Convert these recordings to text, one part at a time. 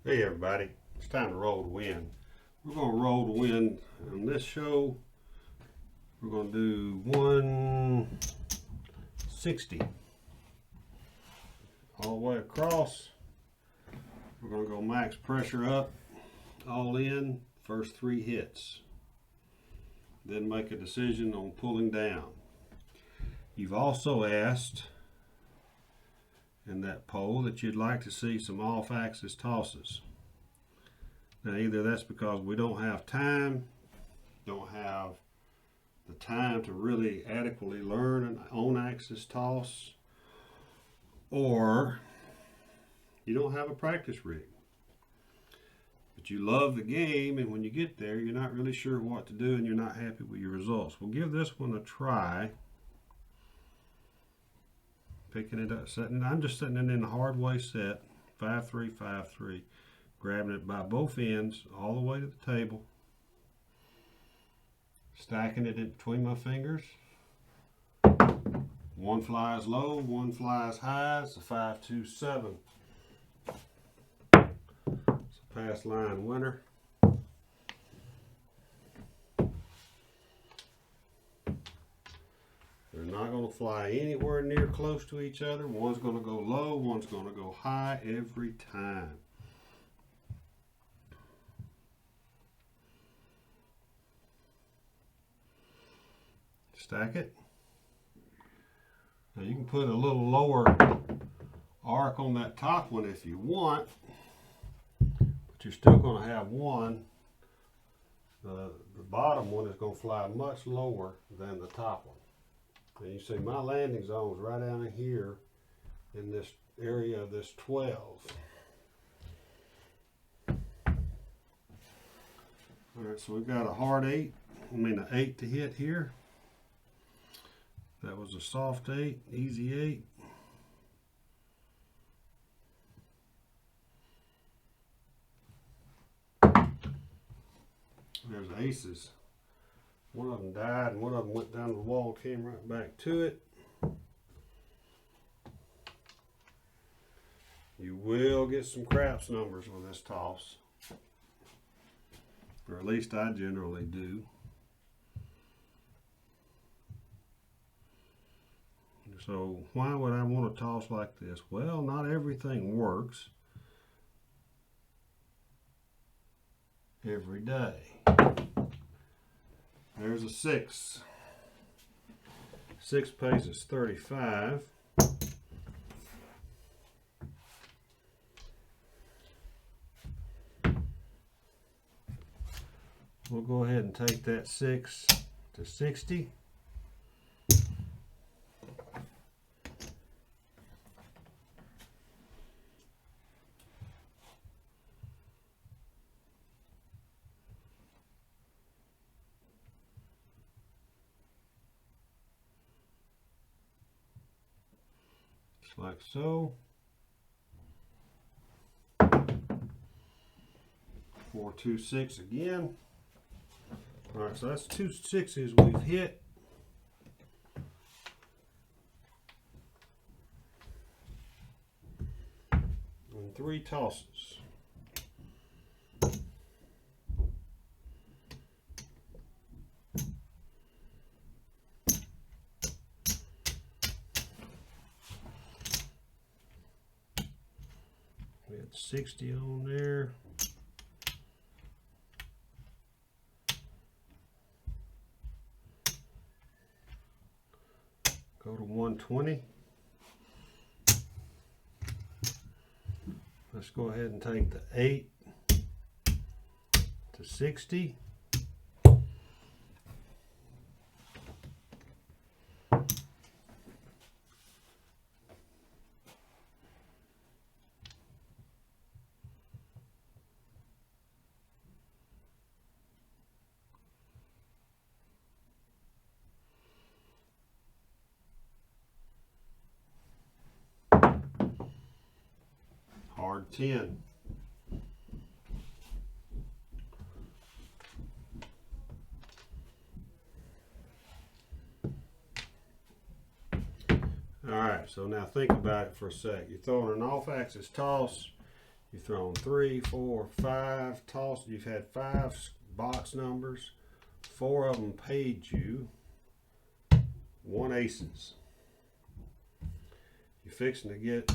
Hey everybody, it's time to roll the wind. We're going to roll the wind on this show. We're going to do 160 all the way across. We're going to go max pressure up, all in, first 3 hits. Then make a decision on pulling down. You've also asked in that poll that you'd like to see some off-axis tosses. Now either that's because we don't have time the time to really adequately learn an on-axis toss, or you don't have a practice rig. But you love the game, and when you get there, you're not really sure what to do and you're not happy with your results. We'll give this one a try. Picking it up, I'm just setting it in a hard way set, 5-3, 5-3. Grabbing it by both ends all the way to the table. Stacking it in between my fingers. One flies low, one flies high. It's a 5-2-7. It's a pass line winner. They're not going to fly anywhere near close to each other. One's going to go low, one's going to go high every time. Stack it. Now you can put a little lower arc on that top one if you want, but you're still going to have one. The bottom one is going to fly much lower than the top one. And you see my landing zone is right down in here in this area of this 12. Alright, so we've got a hard 8, an 8 to hit here. That was a soft 8, easy 8. There's aces. One of them died and one of them went down the wall and came right back to it. You will get some craps numbers with this toss. Or at least I generally do. So why would I want to toss like this? Well, not everything works every day. There's a 6. 6 pays us 35. We'll go ahead and take that 6 to 60. Just like so. 4, 2, 6 again. All right, so that's 2 6s we've hit. And 3 tosses. We had 60 on there. Go to 120. Let's go ahead and take the 8 to 60. Hard 10. All right, so now think about it for a sec. You're throwing an off-axis toss. You've thrown 3, 4, 5 toss. You've had 5 box numbers. 4 of them paid you 1 aces. You're fixing to get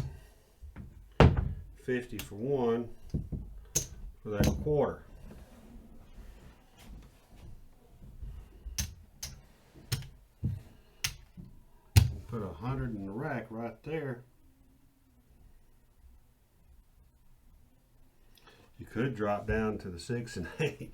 50 for 1 for that quarter. Put 100 in the rack right there. You could drop down to the 6 and 8.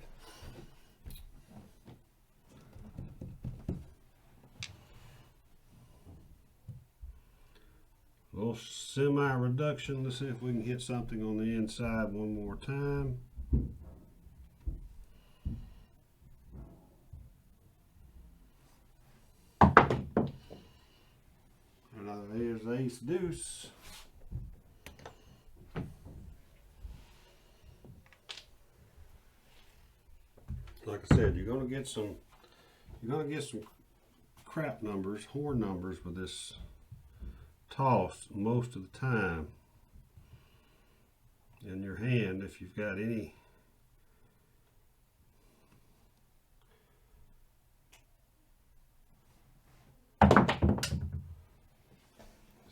A little semi-reduction. Let's see if we can hit something on the inside one more time. There's ace deuce. Like I said, you're gonna get some crap numbers, horn numbers with this toss most of the time in your hand if you've got any.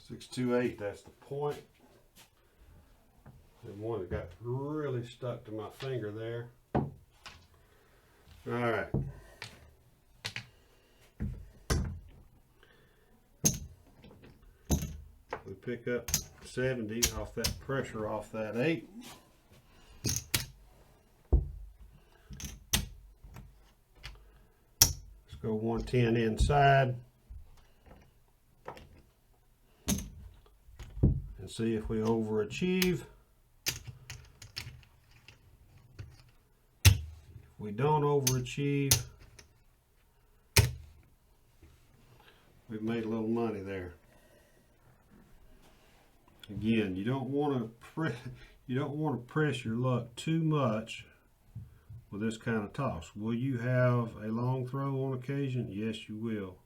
Six, 2, 8, that's the point. And one that got really stuck to my finger there. All right. We pick up 70 off that pressure off that 8. Let's go 110 inside. And see if we overachieve. If we don't overachieve, we've made a little money there. Again, you don't want to press your luck too much with this kind of toss. Will you have a long throw on occasion? Yes, you will.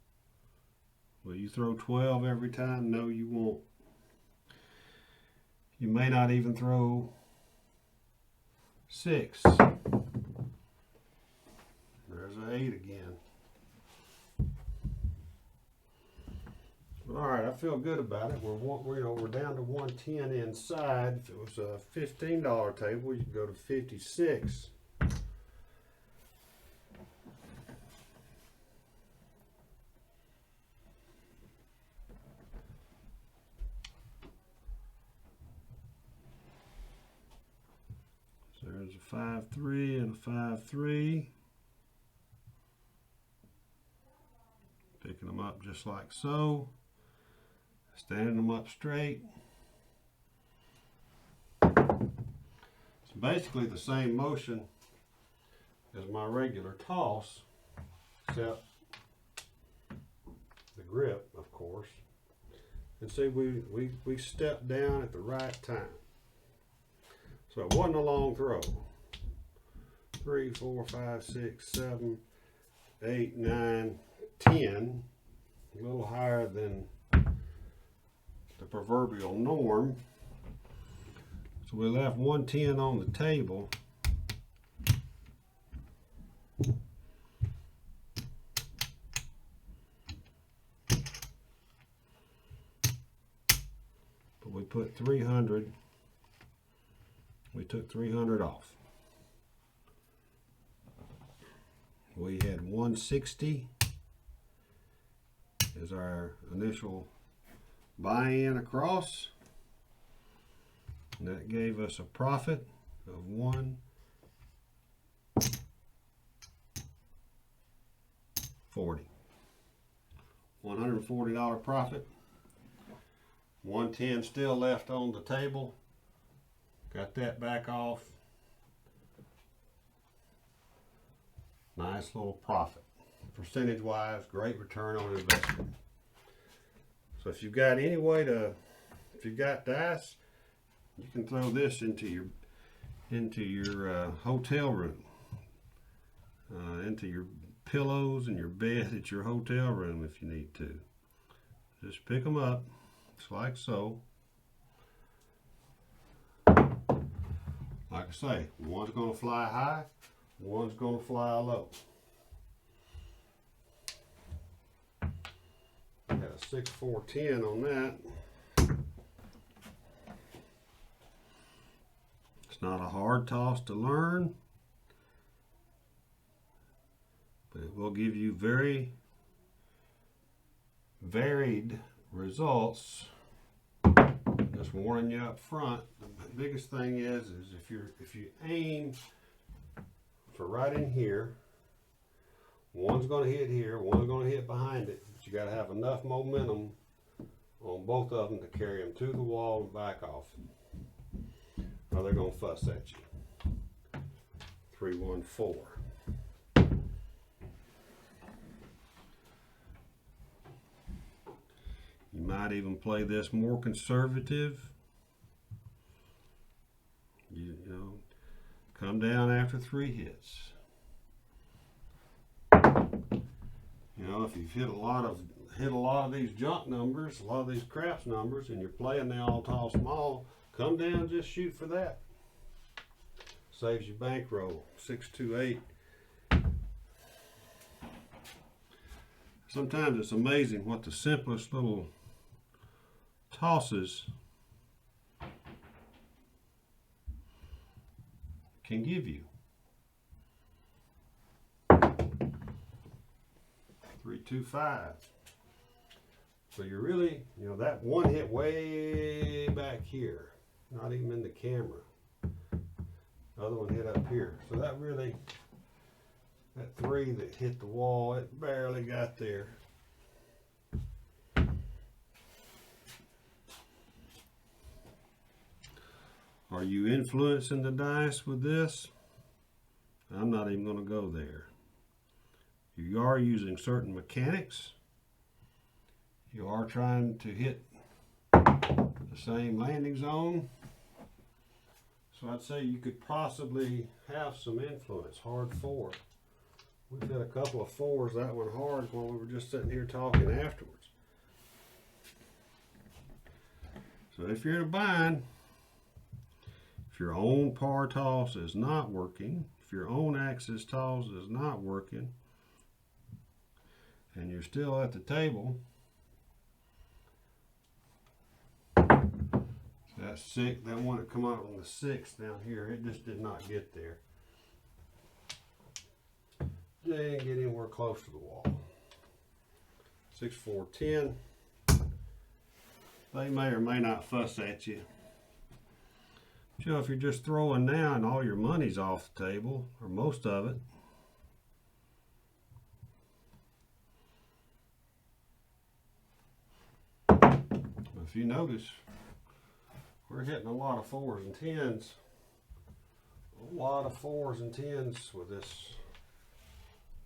Will you throw 12 every time? No, you won't. You may not even throw 6. There's an 8 again. All right, I feel good about it. We're down to 110 inside. If it was a $15 table, you could go to 56. So there's a 5-3 and a 5-3. Picking them up just like so. Standing them up straight. It's basically the same motion as my regular toss, except the grip, of course. And see, we stepped down at the right time. So it wasn't a long throw. 3, 4, 5, 6, 7, 8, 9, 10. A little higher than the proverbial norm. So we left 110 on the table. But we put 300. We took 300 off. We had 160 as our initial buy-in across, and that gave us a profit of $140 profit. 110 still left on the table. Got that back off. Nice little profit. Percentage wise, great return on investment. So if you've got any way to, if you've got dice, you can throw this into your hotel room, into your pillows and your bed at your hotel room if you need to. Just pick them up, just like so. Like I say, one's going to fly high, one's going to fly low. Got a 6-4-10 on that. It's not a hard toss to learn, but it will give you very varied results. Just warning you up front. The biggest thing is if you aim for right in here, one's going to hit here, one's going to hit behind it. But you got to have enough momentum on both of them to carry them to the wall and back off, or they're going to fuss at you. 3-1-4. You might even play this more conservative. You know, come down after 3 hits. You know, if you've hit a lot of these junk numbers, a lot of these craps numbers, and you're playing the all tall small, come down and just shoot for that. Saves you bankroll. 6-2-8. Sometimes it's amazing what the simplest little tosses can give you. 3-2-5. So you're really, you know, that one hit way back here, not even in the camera. The other one hit up here. So that really, that 3 that hit the wall, it barely got there. Are you influencing the dice with this? I'm not even going to go there. You are using certain mechanics. You are trying to hit the same landing zone. So I'd say you could possibly have some influence. Hard 4. We've had a couple of 4s, that one hard, while we were just sitting here talking afterwards. So if you're in a bind, if your own par toss is not working, if your own axis toss is not working, and you're still at the table, that 6, that one that come out on the 6 down here, it just did not get there. They didn't get anywhere close to the wall. 6-4-10. They may or may not fuss at you. You know, if you're just throwing now and all your money's off the table, or most of it, if you notice, we're hitting a lot of 4s and 10s. A lot of 4s and 10s with this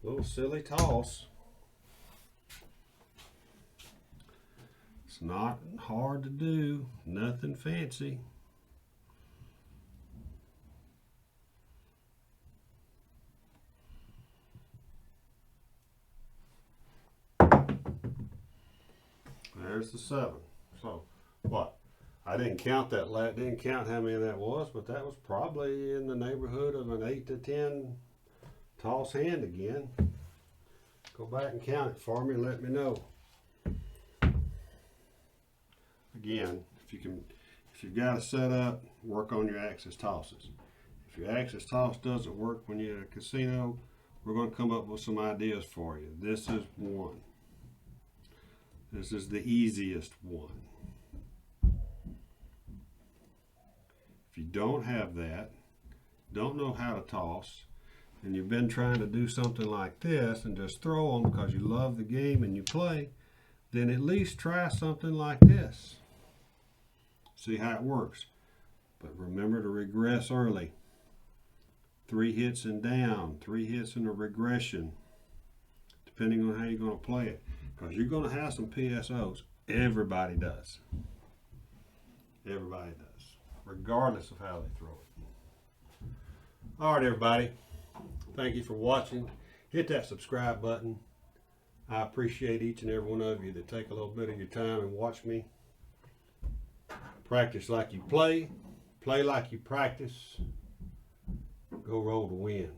little silly toss. It's not hard to do, nothing fancy. There's the 7. So what? I didn't count that. Didn't count how many that was, but that was probably in the neighborhood of an 8 to 10 toss hand again. Go back and count it for me. Let me know. Again, if you've got a setup, work on your axis tosses. If your axis toss doesn't work when you're at a casino, we're going to come up with some ideas for you. This is one. This is the easiest one. If you don't have that, don't know how to toss, and you've been trying to do something like this and just throw them because you love the game and you play, then at least try something like this. See how it works. But remember to regress early. 3 hits and down, 3 hits in a regression, depending on how you're going to play it. Because you're going to have some PSOs. Everybody does. Everybody does. Regardless of how they throw it. All right, everybody. Thank you for watching. Hit that subscribe button. I appreciate each and every one of you that take a little bit of your time and watch me. Practice like you play. Play like you practice. Go roll to win.